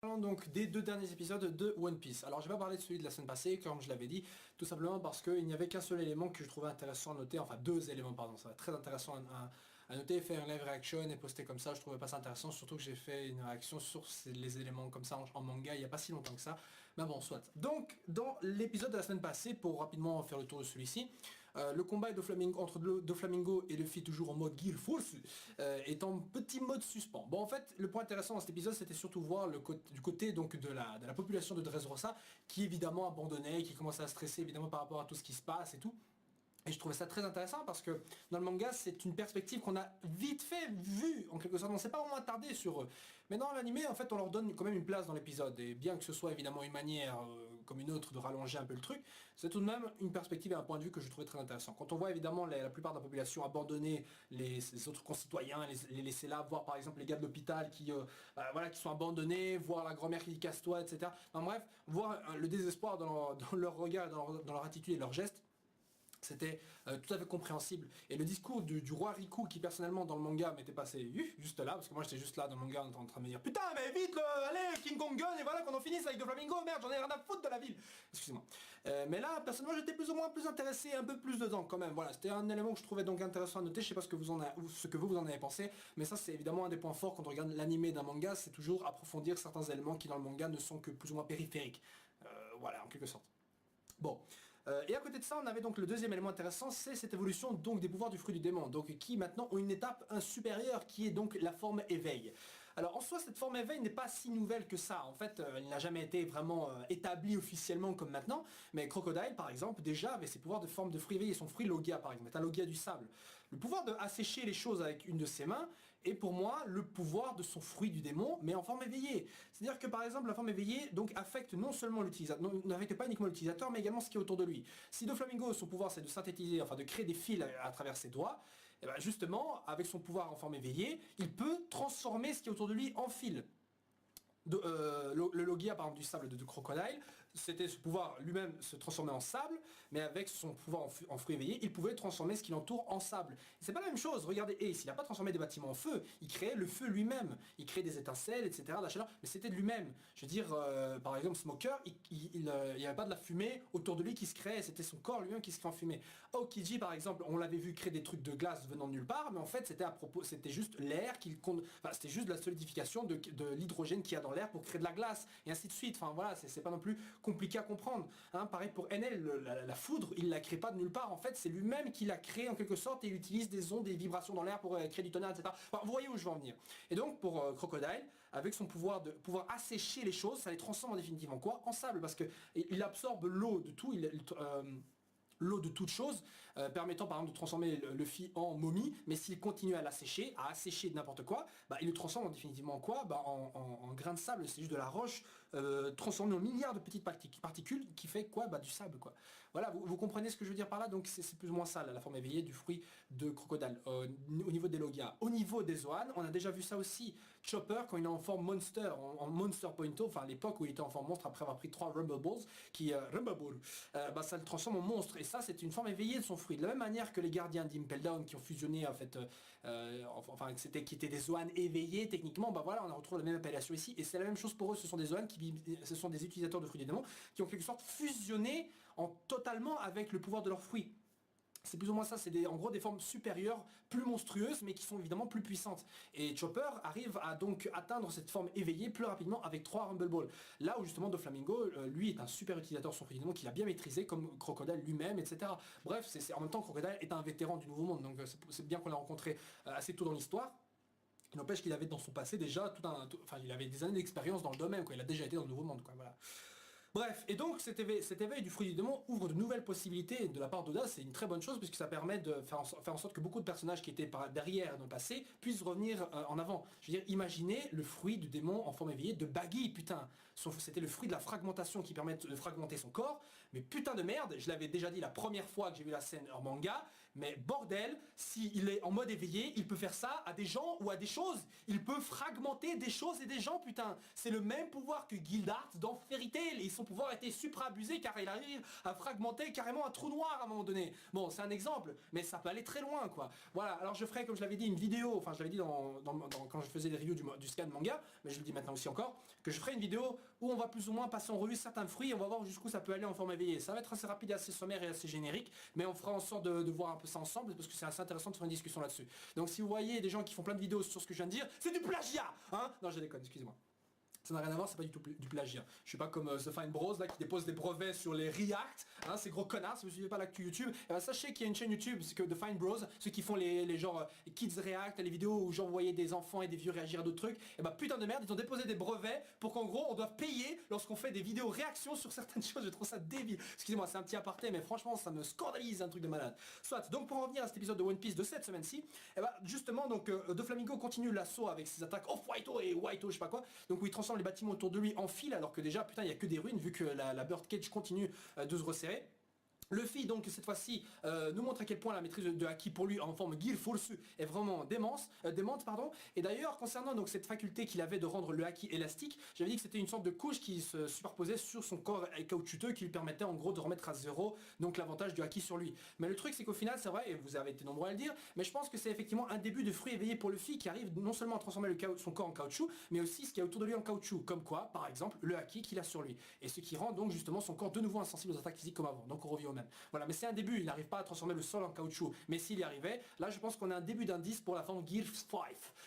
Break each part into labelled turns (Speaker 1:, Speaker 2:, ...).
Speaker 1: Parlons donc des deux derniers épisodes de One Piece. Alors je vais pas parler de celui de la semaine passée, comme je l'avais dit, tout simplement parce qu'il n'y avait qu'un seul élément que je trouvais intéressant à noter, enfin deux éléments pardon, ça va être très intéressant à noter, faire une live reaction et poster comme ça, je trouvais pas ça intéressant, surtout que j'ai fait une réaction sur les éléments comme ça en manga il n'y a pas si longtemps que ça, mais bon soit. Donc dans l'épisode de la semaine passée, pour rapidement faire le tour de celui-ci, le combat entre Doflamingo et Luffy toujours en mode Gear Force est en petit mode suspens. Bon en fait le point intéressant dans cet épisode c'était surtout voir du côté donc de la population de Dressrosa qui évidemment abandonnait, qui commençait à stresser évidemment par rapport à tout ce qui se passe et tout. Et je trouvais ça très intéressant parce que dans le manga c'est une perspective qu'on a vite fait vue en quelque sorte, on ne s'est pas vraiment attardé sur eux. Mais dans l'animé en fait on leur donne quand même une place dans l'épisode et bien que ce soit évidemment une manière comme une autre de rallonger un peu le truc, c'est tout de même une perspective et un point de vue que je trouvais très intéressant. Quand on voit évidemment la plupart de la population abandonner les autres concitoyens, les laisser là, voir par exemple les gars de l'hôpital qui sont abandonnés, voir la grand-mère qui dit casse-toi, etc. Enfin, bref, voir le désespoir dans leur regard, dans leur attitude et leurs gestes. C'était tout à fait compréhensible. Et le discours du roi Riku qui personnellement dans le manga m'était passé juste là, parce que moi j'étais juste là dans le manga en train de me dire putain mais vite allez King Kong Gun et voilà qu'on en finisse avec Doflamingo, merde j'en ai rien à foutre de la ville. Excusez-moi. Mais là personnellement j'étais plus ou moins plus intéressé, un peu plus dedans quand même. Voilà, c'était un élément que je trouvais donc intéressant à noter, je sais pas ce que vous en avez pensé, mais ça c'est évidemment un des points forts quand on regarde l'animé d'un manga, c'est toujours approfondir certains éléments qui dans le manga ne sont que plus ou moins périphériques. Voilà, en quelque sorte. Bon, et à côté de ça, on avait donc le deuxième élément intéressant, c'est cette évolution donc des pouvoirs du fruit du démon, donc qui maintenant ont une étape supérieure qui est donc la forme éveil. Alors en soi, cette forme éveil n'est pas si nouvelle que ça, en fait, elle n'a jamais été vraiment établie officiellement comme maintenant, mais Crocodile par exemple déjà avait ses pouvoirs de forme de fruit éveillé, son fruit Logia par exemple, est un Logia du sable. Le pouvoir de assécher les choses avec une de ses mains est pour moi le pouvoir de son fruit du démon, mais en forme éveillée. C'est-à-dire que par exemple la forme éveillée donc affecte non seulement l'utilisateur, n'affecte pas uniquement l'utilisateur, mais également ce qui est autour de lui. Si Doflamingo, son pouvoir c'est de synthétiser, enfin de créer des fils à travers ses doigts, et bien justement, avec son pouvoir en forme éveillée, il peut transformer ce qui est autour de lui en fil. Le Logia par exemple du sable de Crocodile, c'était ce pouvoir lui-même se transformer en sable, mais avec son pouvoir en fruit éveillé, il pouvait transformer ce qui l'entoure en sable. C'est pas la même chose, regardez Ace, il n'a pas transformé des bâtiments en feu, il créait le feu lui-même, il créait des étincelles, etc., de la chaleur, mais c'était de lui-même. Je veux dire, par exemple Smoker, il n'y avait pas de la fumée autour de lui qui se créait, c'était son corps lui-même qui se créait en fumée. Aokiji par exemple, on l'avait vu créer des trucs de glace venant de nulle part, mais en fait c'était juste l'air c'était juste la solidification de l'hydrogène qu'il y a dans l'air pour créer de la glace et ainsi de suite. Enfin voilà, c'est pas non plus compliqué à comprendre. Hein, pareil pour Enel, la foudre, il la crée pas de nulle part. En fait, c'est lui-même qui l'a créé en quelque sorte et il utilise des ondes, des vibrations dans l'air pour créer du tonnerre, etc. Enfin, vous voyez où je veux en venir. Et donc pour Crocodile, avec son pouvoir de pouvoir assécher les choses, ça les transforme en définitive en quoi? En sable, parce que il absorbe l'eau de tout. L'eau de toute chose, permettant par exemple de transformer Luffy en momie, mais s'il continue à l'assécher, à assécher de n'importe quoi, bah, il le transforme définitivement en quoi? Bah, en grain de sable, c'est juste de la roche transformée en milliards de petites particules qui fait quoi? Bah, du sable quoi. Voilà, vous comprenez ce que je veux dire par là, donc c'est plus ou moins ça la forme éveillée du fruit de Crocodile. Au niveau des Logia. Au niveau des Zoan, on a déjà vu ça aussi. Chopper, quand il est en forme Monster, en Monster Pointo, enfin à l'époque où il était en forme monstre après avoir pris 3 Rumble Balls, bah, ça le transforme en monstre. Et ça c'est une forme éveillée de son fruit, de la même manière que les gardiens d'Impel Down qui ont fusionné en fait, qui étaient des Zoan éveillés techniquement, bah voilà on retrouve la même appellation ici et c'est la même chose pour eux, ce sont des Zoan ce sont des utilisateurs de fruits des démons qui ont en quelque sorte fusionné totalement avec le pouvoir de leurs fruits. C'est plus ou moins ça, c'est en gros des formes supérieures, plus monstrueuses, mais qui sont évidemment plus puissantes. Et Chopper arrive à donc atteindre cette forme éveillée plus rapidement avec 3 Rumble Balls. Là où justement Doflamingo, lui, est un super utilisateur de son fruit qu'il a bien maîtrisé, comme Crocodile lui-même, etc. Bref, en même temps Crocodile est un vétéran du Nouveau Monde, donc c'est bien qu'on l'a rencontré assez tôt dans l'histoire. Il n'empêche qu'il avait dans son passé déjà il avait des années d'expérience dans le domaine, quoi. Il a déjà été dans le Nouveau Monde, quoi, voilà. Bref, et donc cet éveil du fruit du démon ouvre de nouvelles possibilités de la part d'Oda, c'est une très bonne chose puisque ça permet de faire en sorte que beaucoup de personnages qui étaient derrière dans le passé puissent revenir en avant. Je veux dire, imaginez le fruit du démon en forme éveillée de Baggy, putain. C'était le fruit de la fragmentation qui permet de fragmenter son corps, mais putain de merde, je l'avais déjà dit la première fois que j'ai vu la scène en manga, Mais bordel, s'il est en mode éveillé, il peut faire ça à des gens ou à des choses. Il peut fragmenter des choses et des gens, putain. C'est le même pouvoir que Gildart dans Fairy Tail. Et son pouvoir a été supra-abusé car il arrive à fragmenter carrément un trou noir à un moment donné. Bon, c'est un exemple, mais ça peut aller très loin, quoi. Voilà, alors je ferai, comme je l'avais dit, une vidéo, enfin je l'avais dit quand je faisais des reviews du scan manga, mais je le dis maintenant aussi encore, que je ferai une vidéo où on va plus ou moins passer en revue certains fruits, on va voir jusqu'où ça peut aller en forme éveillée. Ça va être assez rapide, assez sommaire et assez générique, mais on fera en sorte de voir un peu ça ensemble, parce que c'est assez intéressant de faire une discussion là-dessus. Donc si vous voyez des gens qui font plein de vidéos sur ce que je viens de dire, c'est du plagiat, hein. Non, je déconne, excusez-moi. Ça n'a rien à voir, c'est pas du tout du plagiat. Je suis pas comme The Fine Bros là qui dépose des brevets sur les React, hein, ces gros connards. Si vous suivez pas l'actu YouTube, et ben sachez qu'il y a une chaîne YouTube, c'est que The Fine Bros, ceux qui font les genres Kids React, les vidéos où genre voyez des enfants et des vieux réagir à d'autres trucs, et ben putain de merde, ils ont déposé des brevets pour qu'en gros on doive payer lorsqu'on fait des vidéos réactions sur certaines choses. Je trouve ça débile. Excusez-moi, c'est un petit aparté, mais franchement ça me scandalise, un truc de malade. Soit, donc pour en revenir à cet épisode de One Piece de cette semaine-ci, et ben justement donc Doflamingo continue l'assaut avec ses attaques Off-Whiteo et Whiteo, je sais pas quoi, donc où il transforme les bâtiments autour de lui en fil alors que déjà putain il y a que des ruines vu que la Birdcage continue de se resserrer. Luffy donc cette fois-ci nous montre à quel point la maîtrise de Haki pour lui en forme Gear Force est vraiment démente pardon. Et d'ailleurs concernant donc cette faculté qu'il avait de rendre le Haki élastique, j'avais dit que c'était une sorte de couche qui se superposait sur son corps caoutchouteux qui lui permettait en gros de remettre à zéro donc l'avantage du Haki sur lui. Mais le truc c'est qu'au final c'est vrai, et vous avez été nombreux à le dire, mais je pense que c'est effectivement un début de fruit éveillé pour Luffy qui arrive non seulement à transformer son corps en caoutchouc, mais aussi ce qu'il y a autour de lui en caoutchouc, comme quoi par exemple le Haki qu'il a sur lui. Et ce qui rend donc justement son corps de nouveau insensible aux attaques physiques comme avant. Donc on revient au même. Voilà, mais c'est un début, il n'arrive pas à transformer le sol en caoutchouc. Mais s'il y arrivait, là je pense qu'on a un début d'indice pour la forme Gear 5.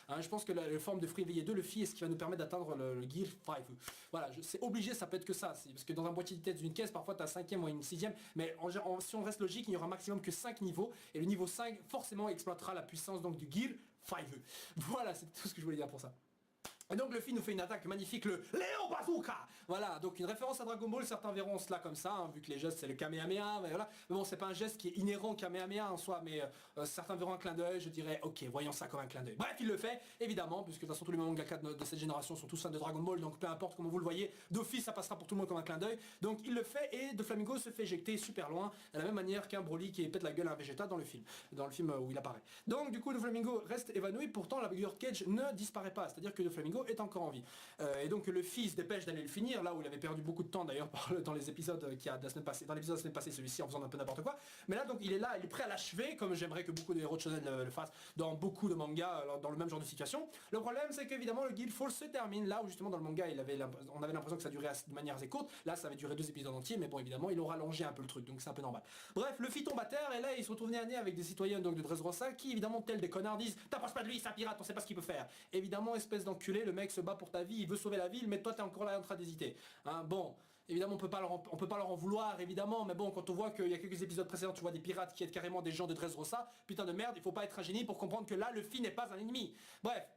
Speaker 1: Hein, je pense que la forme de fruit éveillé de Luffy est ce qui va nous permettre d'atteindre le Gear 5. Voilà, c'est obligé, ça peut être que ça. Parce que dans un boîtier de tête d'une caisse, parfois tu as un 5e ou une 6e. Mais si on reste logique, il n'y aura maximum que 5 niveaux. Et le niveau 5 forcément exploitera la puissance donc du Gear 5. Voilà, c'est tout ce que je voulais dire pour ça. Et donc Luffy nous fait une attaque magnifique, le Léo Bazooka. Voilà, donc une référence à Dragon Ball, certains verront cela comme ça, hein, vu que les gestes c'est le Kamehameha, mais voilà. Mais bon, c'est pas un geste qui est inhérent au Kamehameha en soi, mais certains verront un clin d'œil, je dirais, ok, voyons ça comme un clin d'œil. Bref, il le fait, évidemment, puisque de toute façon tous les mangaka de cette génération sont tous fans de Dragon Ball, donc peu importe comment vous le voyez, d'office ça passera pour tout le monde comme un clin d'œil. Donc il le fait et Doflamingo se fait éjecter super loin, de la même manière qu'un Broly qui pète la gueule à un Vegeta dans le film où il apparaît. Donc du coup Doflamingo reste évanoui, pourtant la Birdcage ne disparaît pas, c'est-à-dire que Doflamingo est encore en vie. Et donc Luffy se dépêche d'aller le finir, là où il avait perdu beaucoup de temps d'ailleurs dans les épisodes qui a de la semaine passée, dans l'épisode de la semaine passée, celui-ci en faisant un peu n'importe quoi. Mais là donc il est là, il est prêt à l'achever, comme j'aimerais que beaucoup de héros de shonen le fassent dans beaucoup de mangas, dans le même genre de situation. Le problème c'est qu'évidemment le Guild Force se termine là où justement dans le manga on avait l'impression que ça durait de manière assez courte, là ça avait duré 2 épisodes entiers, mais bon évidemment ils ont rallongé un peu le truc, donc c'est un peu normal. Bref, Luffy tombe à terre et là il se retrouve nez à nez avec des citoyens donc de Dressrosa qui évidemment tels des connards disent t'approches pas de lui, c'est un pirate, on sait pas ce qu'il peut faire. Évidemment espèce d'enculé, le mec se bat pour ta vie, il veut sauver la ville, mais toi t'es encore là en train d'hésiter. Hein, bon, évidemment on peut pas leur en vouloir évidemment, mais bon quand on voit qu'il y a quelques épisodes précédents tu vois des pirates qui aident carrément des gens de Dressrosa, putain de merde, il faut pas être un génie pour comprendre que là Luffy n'est pas un ennemi. Bref.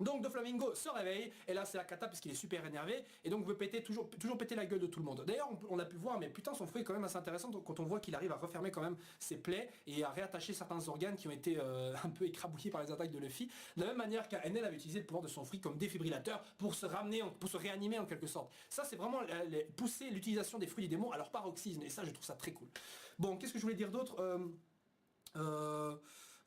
Speaker 1: Donc Doflamingo se réveille, et là c'est la cata parce qu'il est super énervé, et donc veut péter toujours péter la gueule de tout le monde. D'ailleurs on a pu voir, mais putain son fruit est quand même assez intéressant quand on voit qu'il arrive à refermer quand même ses plaies et à réattacher certains organes qui ont été un peu écrabouillés par les attaques de Luffy. De la même manière qu'Enel avait utilisé le pouvoir de son fruit comme défibrillateur pour se ramener, pour se réanimer en quelque sorte. Ça c'est vraiment pousser l'utilisation des fruits du démon à leur paroxysme, et ça je trouve ça très cool. Bon, qu'est-ce que je voulais dire d'autre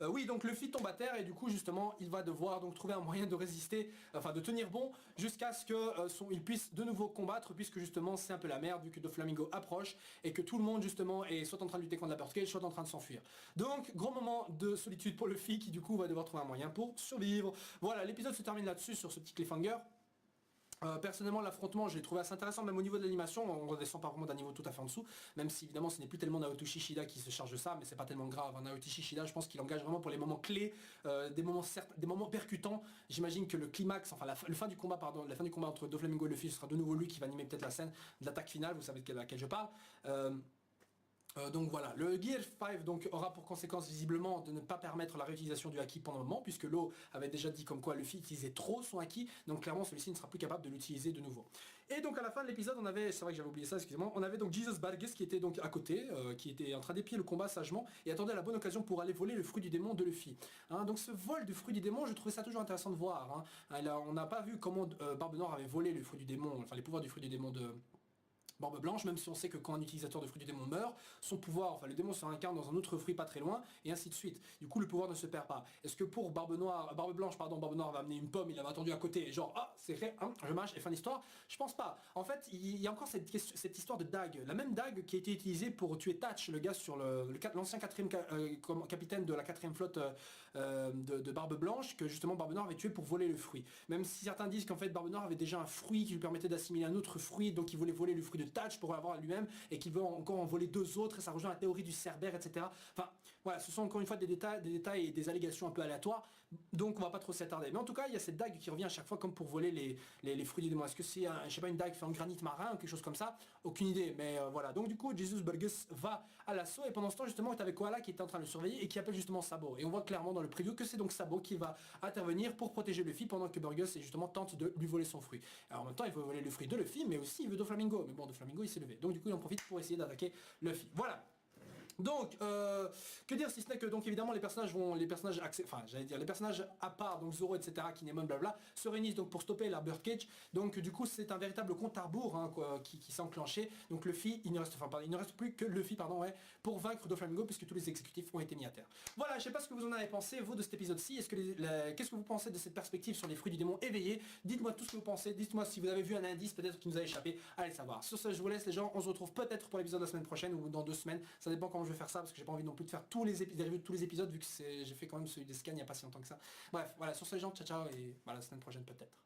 Speaker 1: oui, donc Luffy tombe à terre et du coup justement il va devoir donc trouver un moyen de résister, enfin de tenir bon jusqu'à ce que il puisse de nouveau combattre, puisque justement c'est un peu la merde vu que Doflamingo approche et que tout le monde justement est soit en train de lutter contre la Birdcage, soit en train de s'enfuir. Donc gros moment de solitude pour Luffy qui du coup va devoir trouver un moyen pour survivre. Voilà, l'épisode se termine là-dessus sur ce petit cliffhanger. Personnellement l'affrontement je l'ai trouvé assez intéressant, même au niveau de l'animation, on redescend pas vraiment d'un niveau tout à fait en dessous, même si évidemment ce n'est plus tellement Naoto Shishida qui se charge de ça, mais c'est pas tellement grave. Naoto Shishida je pense qu'il engage vraiment pour les moments clés, des moments percutants. J'imagine que le climax, enfin la fin du combat entre Doflamingo et Luffy, ce sera de nouveau lui qui va animer peut-être la scène de l'attaque finale, vous savez de laquelle je parle. Donc voilà, le Gear 5 donc, aura pour conséquence visiblement de ne pas permettre la réutilisation du Haki pendant le moment, puisque Law avait déjà dit comme quoi Luffy utilisait trop son Haki, donc clairement celui-ci ne sera plus capable de l'utiliser de nouveau. Et donc à la fin de l'épisode on avait, c'est vrai que j'avais oublié ça, excusez-moi, on avait donc Jesus Barges qui était donc à côté, qui était en train d'épier le combat sagement et attendait la bonne occasion pour aller voler le fruit du démon de Luffy. Hein, donc ce vol du fruit du démon, je trouvais ça toujours intéressant de voir. Hein. On n'a pas vu comment Barbe Noire avait volé le fruit du démon, enfin les pouvoirs du fruit du démon Barbe Blanche, même si on sait que quand un utilisateur de fruit du démon meurt, son pouvoir, enfin le démon se réincarne dans un autre fruit pas très loin, et ainsi de suite. Du coup le pouvoir ne se perd pas. Est-ce que pour Barbe Blanche, Barbe Noire va amener une pomme, il avait attendu à côté, genre ah c'est fait, hein, je mâche et fin d'histoire? Je pense pas. En fait, il y a encore cette histoire de dague. La même dague qui a été utilisée pour tuer Thatch, le gars sur l'ancien capitaine de la 4ème flotte de Barbe Blanche, que justement Barbe Noire avait tué pour voler le fruit. Même si certains disent qu'en fait Barbe Noire avait déjà un fruit qui lui permettait d'assimiler un autre fruit, donc il voulait voler le fruit de Thatch pour l'avoir à lui-même, et qu'il veut encore en voler 2 autres, et ça rejoint la théorie du Cerbère, etc. Enfin, voilà, ce sont encore une fois des détails et des allégations un peu aléatoires, donc on va pas trop s'attarder. Mais en tout cas, il y a cette dague qui revient à chaque fois comme pour voler les fruits du démon. Est-ce que c'est, je sais pas, une dague fait en granit marin ou quelque chose comme ça? Aucune idée, mais voilà. Donc du coup, Jesus Burgess va à l'assaut, et pendant ce temps, justement, tu avais Koala qui était en train de le surveiller et qui appelle justement Sabo. Et on voit clairement dans le preview que c'est donc Sabo qui va intervenir pour protéger Luffy pendant que Burgess justement tente de lui voler son fruit. Alors en même temps, il veut voler le fruit de Luffy, mais aussi il veut Doflamingo. Mais bon, Doflamingo il s'est levé. Donc du coup, il en profite pour essayer d'attaquer Luffy. Voilà. Donc, que dire si ce n'est que donc évidemment les personnages les personnages à part, donc Zoro, etc., Kinemon, blabla, se réunissent donc pour stopper la Birdcage. Donc du coup c'est un véritable compte à rebours hein, qui s'est enclenché. Donc Luffy, il ne reste plus que Luffy pour vaincre Doflamingo puisque tous les exécutifs ont été mis à terre. Voilà, je sais pas ce que vous en avez pensé, vous, de cet épisode-ci. Est-ce que qu'est-ce que vous pensez de cette perspective sur les fruits du démon éveillés? Dites-moi tout ce que vous pensez, dites-moi si vous avez vu un indice peut-être qui nous a échappé, allez savoir. Sur ce, je vous laisse les gens, on se retrouve peut-être pour l'épisode de la semaine prochaine ou dans 2 semaines, ça dépend comment je vais faire ça parce que j'ai pas envie non plus de faire tous les épisodes, tous les épisodes vu que j'ai fait quand même celui des scans il n'y a pas si longtemps que ça. Bref, voilà, sur ce les gens, ciao ciao et voilà, la semaine prochaine peut-être.